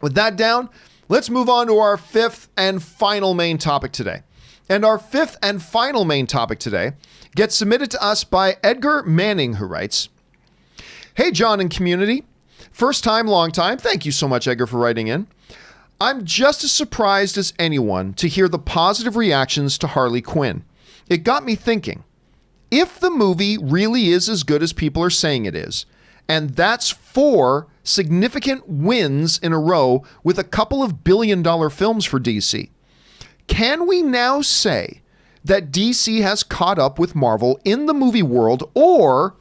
With that down, let's move on to our fifth and final main topic today. And our fifth and final main topic today gets submitted to us by Edgar Manning, who writes, "Hey, John and community. First time, long time. Thank you so much, Edgar, for writing in. I'm just as surprised as anyone to hear the positive reactions to Harley Quinn. It got me thinking, if the movie really is as good as people are saying it is, and that's 4 significant wins in a row with a couple of billion-dollar films for DC, can we now say that DC has caught up with Marvel in the movie world, or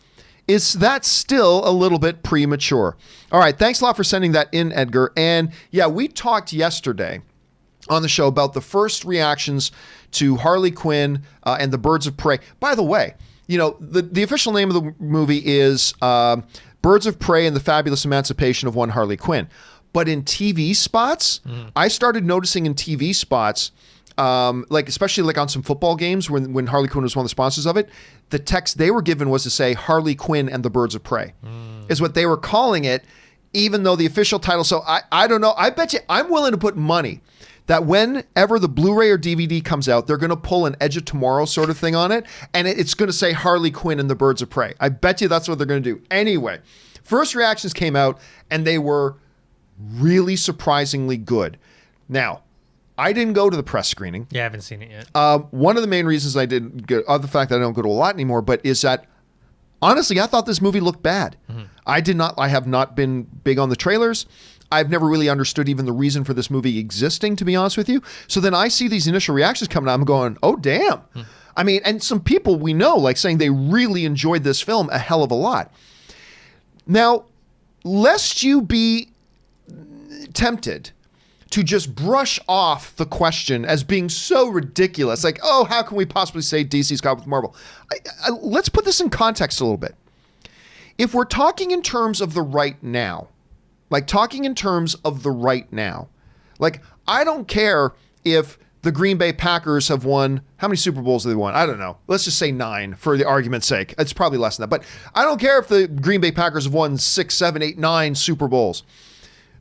is that still a little bit premature?" All right, thanks a lot for sending that in, Edgar. And yeah, we talked yesterday on the show about the first reactions to Harley Quinn and the Birds of Prey. By the way, you know, the official name of the movie is Birds of Prey and the Fabulous Emancipation of One Harley Quinn. But in TV spots, I started noticing in TV spots, like especially like on some football games when Harley Quinn was one of the sponsors of it, the text they were given was to say Harley Quinn and the Birds of Prey is what they were calling it, even though the official title. So I don't know. I bet you I'm willing to put money that whenever the Blu-ray or DVD comes out, they're going to pull an Edge of Tomorrow sort of thing on it, and it's going to say Harley Quinn and the Birds of Prey. I bet you that's what they're going to do. Anyway, first reactions came out, and they were really surprisingly good. Now, I didn't go to the press screening. Yeah, I haven't seen it yet. One of the main reasons I didn't go, other the fact that I don't go to a lot anymore, but is that honestly, I thought this movie looked bad. I have not been big on the trailers. I've never really understood even the reason for this movie existing, to be honest with you. So then I see these initial reactions coming out. I'm going, oh, damn. I mean, and some people we know, like saying they really enjoyed this film a hell of a lot. Now, lest you be tempted to just brush off the question as being so ridiculous, like, oh, how can we possibly say DC's got with Marvel? Let's put this in context a little bit. If we're talking in terms of the right now, like I don't care if the Green Bay Packers have won, how many Super Bowls have they won? I don't know. Let's just say 9 for the argument's sake. It's probably less than that. But I don't care if the Green Bay Packers have won 6, 7, 8, 9 Super Bowls.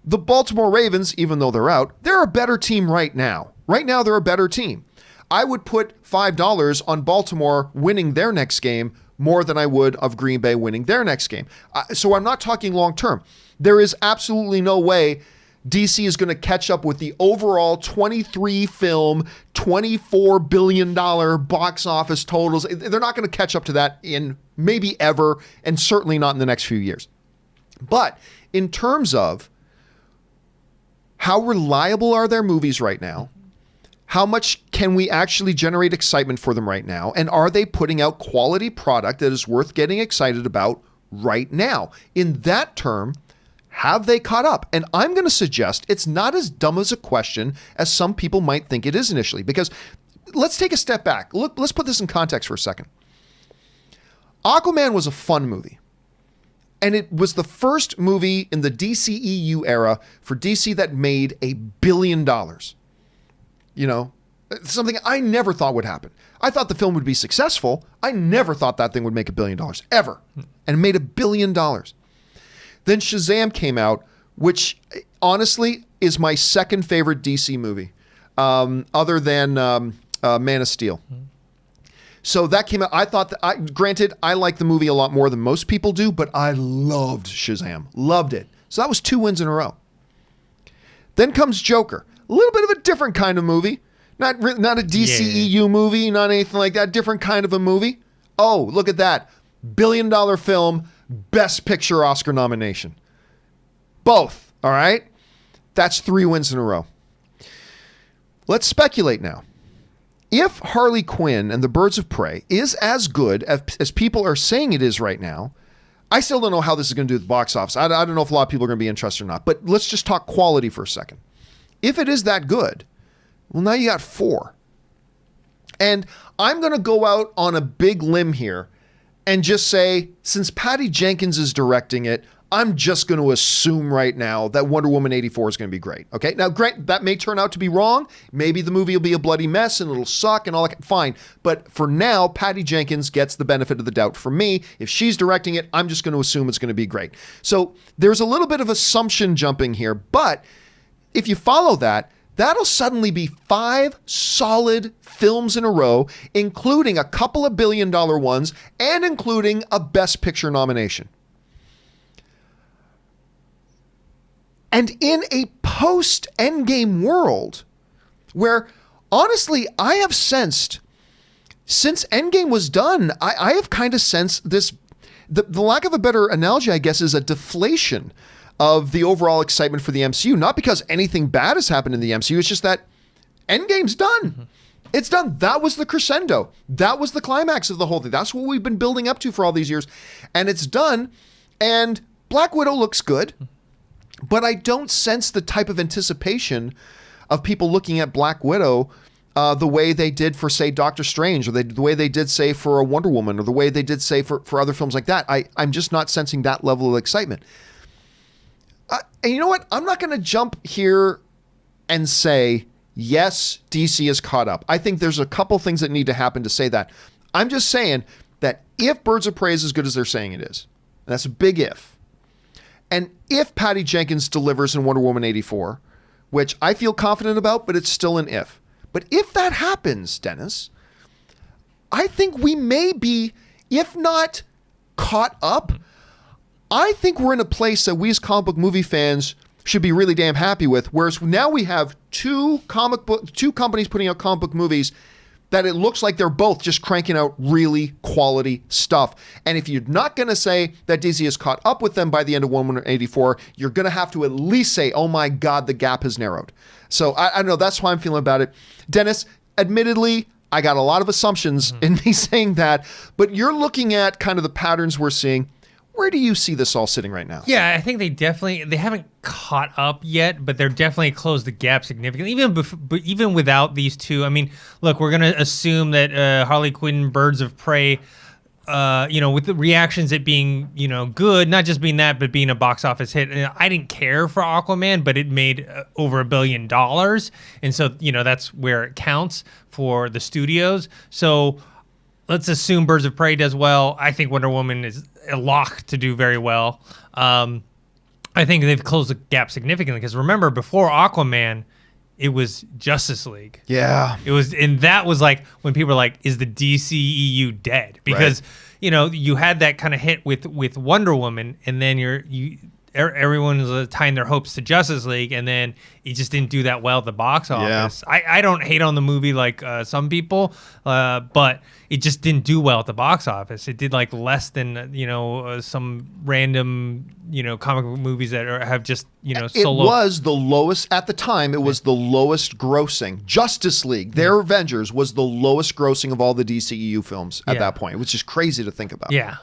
The Baltimore Ravens, even though they're out, they're a better team right now. Right now, they're a better team. I would put $5 on Baltimore winning their next game more than I would of Green Bay winning their next game. So I'm not talking long term. There is absolutely no way DC is going to catch up with the overall 23 film, $24 billion box office totals. They're not going to catch up to that in maybe ever, and certainly not in the next few years. But in terms of how reliable are their movies right now? How much can we actually generate excitement for them right now? And are they putting out quality product that is worth getting excited about right now? In that term, have they caught up? And I'm going to suggest it's not as dumb as a question as some people might think it is initially, because let's take a step back. Look, let's put this in context for a second. Aquaman was a fun movie. And it was the first movie in the DCEU era for DC that made $1 billion. You know, something I never thought would happen. I thought the film would be successful. I never thought that thing would make $1 billion, ever. And it made $1 billion. Then Shazam came out, which honestly is my second favorite DC movie, other than Man of Steel. So that came out. I thought that, granted, I like the movie a lot more than most people do, but I loved Shazam. Loved it. So that was 2 wins in a row. Then comes Joker. A little bit of a different kind of movie. Not a DCEU movie, not anything like that. Different kind of a movie. Oh, look at that. $1 billion film, Best Picture Oscar nomination. Both, all right? That's 3 wins in a row. Let's speculate now. If Harley Quinn and the Birds of Prey is as good as people are saying it is right now, I still don't know how this is going to do at the box office. I don't know if a lot of people are going to be interested or not, but let's just talk quality for a second. If it is that good, well, now you got 4. And I'm going to go out on a big limb here and just say, since Patty Jenkins is directing it, I'm just going to assume right now that Wonder Woman 84 is going to be great. Okay. Now, great. That may turn out to be wrong. Maybe the movie will be a bloody mess and it'll suck and all that. Fine. But for now, Patty Jenkins gets the benefit of the doubt from me. If she's directing it, I'm just going to assume it's going to be great. So there's a little bit of assumption jumping here, but if you follow that, that'll suddenly be 5 solid films in a row, including a couple of $1 billion ones and including a Best Picture nomination. And in a post-Endgame world where, honestly, I have sensed, since Endgame was done, I have kind of sensed this, the lack of a better analogy, I guess, is a deflation of the overall excitement for the MCU. Not because anything bad has happened in the MCU, it's just that Endgame's done. Mm-hmm. It's done. That was the crescendo. That was the climax of the whole thing. That's what we've been building up to for all these years. And it's done. And Black Widow looks good. But I don't sense the type of anticipation of people looking at Black Widow the way they did for, say, Doctor Strange, or the way they did, say, for a Wonder Woman, or the way they did, say, for other films like that. I'm just not sensing that level of excitement. And you know what? I'm not going to jump here and say, yes, DC is caught up. I think there's a couple things that need to happen to say that. I'm just saying that if Birds of Prey is as good as they're saying it is, and that's a big if, and if Patty Jenkins delivers in Wonder Woman 84, which I feel confident about, but it's still an if. But if that happens, Dennis, I think we may be, if not caught up, I think we're in a place that we as comic book movie fans should be really damn happy with. Whereas now we have two companies putting out comic book movies that it looks like they're both just cranking out really quality stuff. And if you're not going to say that DC is caught up with them by the end of 184, you're going to have to at least say, oh my God, the gap has narrowed. So I don't know. That's how I'm feeling about it. Dennis, admittedly, I got a lot of assumptions in me saying that, but you're looking at kind of the patterns we're seeing. Where do you see this all sitting right now? Yeah, I think they haven't caught up yet, but they're definitely closed the gap significantly. Even without these two, I mean, look, we're gonna assume that Harley Quinn, Birds of Prey, with the reactions it being, good, not just being that, but being a box office hit. And I didn't care for Aquaman, but it made over $1 billion, and so that's where it counts for the studios. So let's assume Birds of Prey does well. I think Wonder Woman is a lock to do very well. I think they've closed the gap significantly because remember, before Aquaman, it was Justice League. Yeah. It was, and that was like when people were like, is the DCEU dead? Because, you had that kind of hit with Wonder Woman, and then everyone was tying their hopes to Justice League, and then it just didn't do that well at the box office. Yeah. I don't hate on the movie like some people, but it just didn't do well at the box office. It did like less than some random comic book movies that have just solo. It was the lowest at the time. It was the lowest grossing. Justice League, their Avengers, was the lowest grossing of all the DCEU films at that point, which is crazy to think about. Yeah.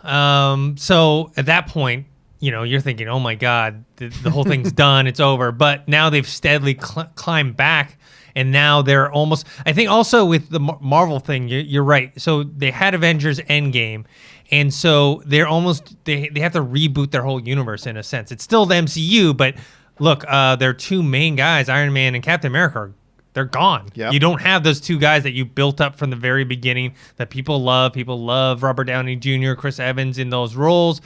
So at that point, you're thinking, oh my God, the whole thing's done, it's over. But now they've steadily climbed back, and now they're almost, I think also with the Marvel thing, you're right. So they had Avengers Endgame, and so they're almost, they have to reboot their whole universe in a sense. It's still the MCU, but look, their two main guys, Iron Man and Captain America, they're gone. Yep. You don't have those two guys that you built up from the very beginning that people love. People love Robert Downey Jr., Chris Evans in those roles.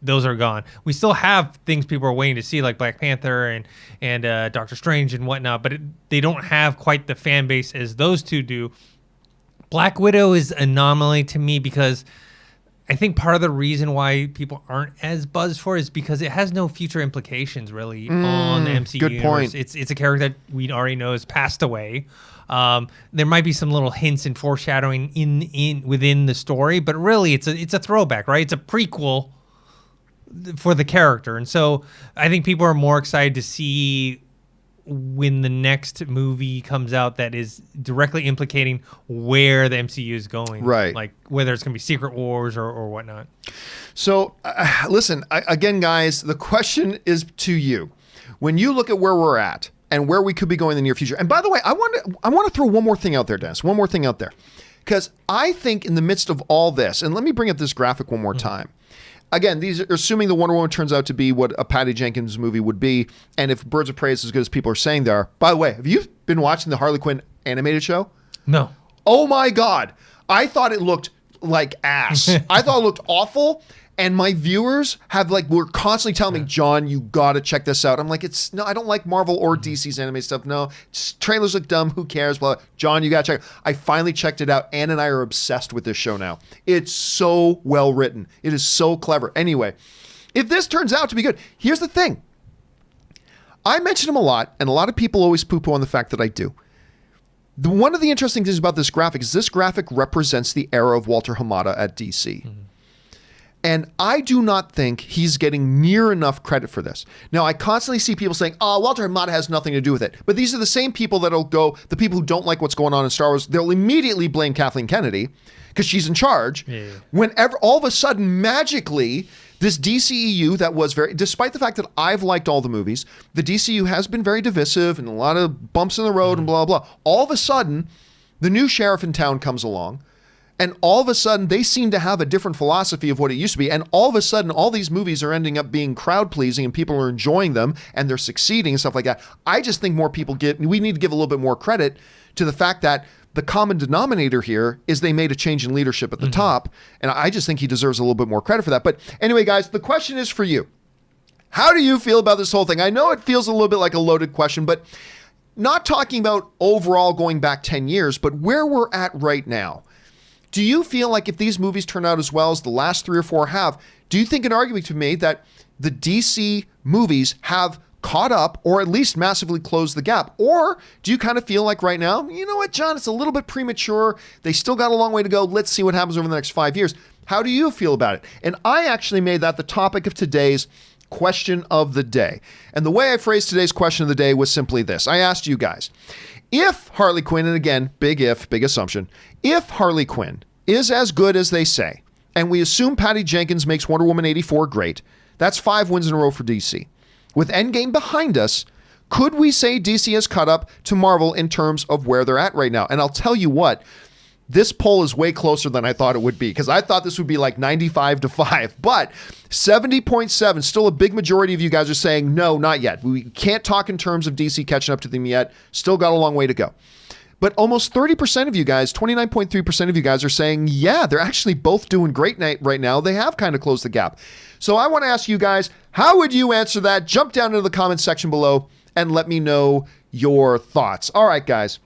Those are gone. We still have things people are waiting to see, like Black Panther and Doctor Strange and whatnot, but they don't have quite the fan base as those two do. Black Widow is an anomaly to me because I think part of the reason why people aren't as buzzed for it is because it has no future implications really on the MCU good universe. Point. It's a character that we already know has passed away. There might be some little hints and foreshadowing within the story, but really it's a throwback, right? It's a prequel for the character, and so I think people are more excited to see when the next movie comes out that is directly implicating where the MCU is going, right? Like whether it's going to be Secret Wars or whatnot. So listen, again, guys, the question is to you: when you look at where we're at and where we could be going in the near future. And by the way, I want to throw one more thing out there, Dennis. One more thing out there, because I think in the midst of all this, and let me bring up this graphic one more time. Again, these are assuming the Wonder Woman turns out to be what a Patty Jenkins movie would be, and if Birds of Prey is as good as people are saying they are. By the way, have you been watching the Harley Quinn animated show? No. Oh my God. I thought it looked like ass. I thought it looked awful, And my viewers were constantly telling me, John, you gotta check this out. I'm like, no, I don't like Marvel or DC's anime stuff. No, trailers look dumb. Who cares? Blah. John, you gotta check it. I finally checked it out. Ann and I are obsessed with this show now. It's so well written. It is so clever. Anyway, if this turns out to be good, here's the thing. I mention him a lot, and a lot of people always poo-poo on the fact that I do. One of the interesting things about this graphic is this graphic represents the era of Walter Hamada at DC. Mm-hmm. And I do not think he's getting near enough credit for this. Now, I constantly see people saying, oh, Walter Hamada has nothing to do with it. But these are the same people that'll go, the people who don't like what's going on in Star Wars, they'll immediately blame Kathleen Kennedy because she's in charge. Yeah. Whenever, all of a sudden, magically, this DCEU that was despite the fact that I've liked all the movies, the DCEU has been very divisive and a lot of bumps in the road and blah, blah. All of a sudden, the new sheriff in town comes along. And all of a sudden, they seem to have a different philosophy of what it used to be. And all of a sudden, all these movies are ending up being crowd-pleasing and people are enjoying them and they're succeeding and stuff like that. I just think more people we need to give a little bit more credit to the fact that the common denominator here is they made a change in leadership at the top. And I just think he deserves a little bit more credit for that. But anyway, guys, the question is for you. How do you feel about this whole thing? I know it feels a little bit like a loaded question, but not talking about overall going back 10 years, but where we're at right now. Do you feel like if these movies turn out as well as the last 3 or 4 have, do you think an argument to be made that the DC movies have caught up or at least massively closed the gap? Or do you kind of feel like right now, you know what, John, it's a little bit premature. They still got a long way to go. Let's see what happens over the next 5 years. How do you feel about it? And I actually made that the topic of today's question of the day. And the way I phrased today's question of the day was simply this. I asked you guys, if Harley Quinn, and again, big if, big assumption, if Harley Quinn is as good as they say, and we assume Patty Jenkins makes Wonder Woman 84 great, that's 5 wins in a row for DC. With Endgame behind us, could we say DC has caught up to Marvel in terms of where they're at right now? And I'll tell you what, this poll is way closer than I thought it would be, because I thought this would be like 95-5, but 70.7, still a big majority of you guys are saying, no, not yet. We can't talk in terms of DC catching up to them yet. Still got a long way to go. But almost 30% of you guys, 29.3% of you guys are saying, yeah, they're actually both doing great right now. They have kind of closed the gap. So I want to ask you guys, how would you answer that? Jump down into the comments section below and let me know your thoughts. All right, guys.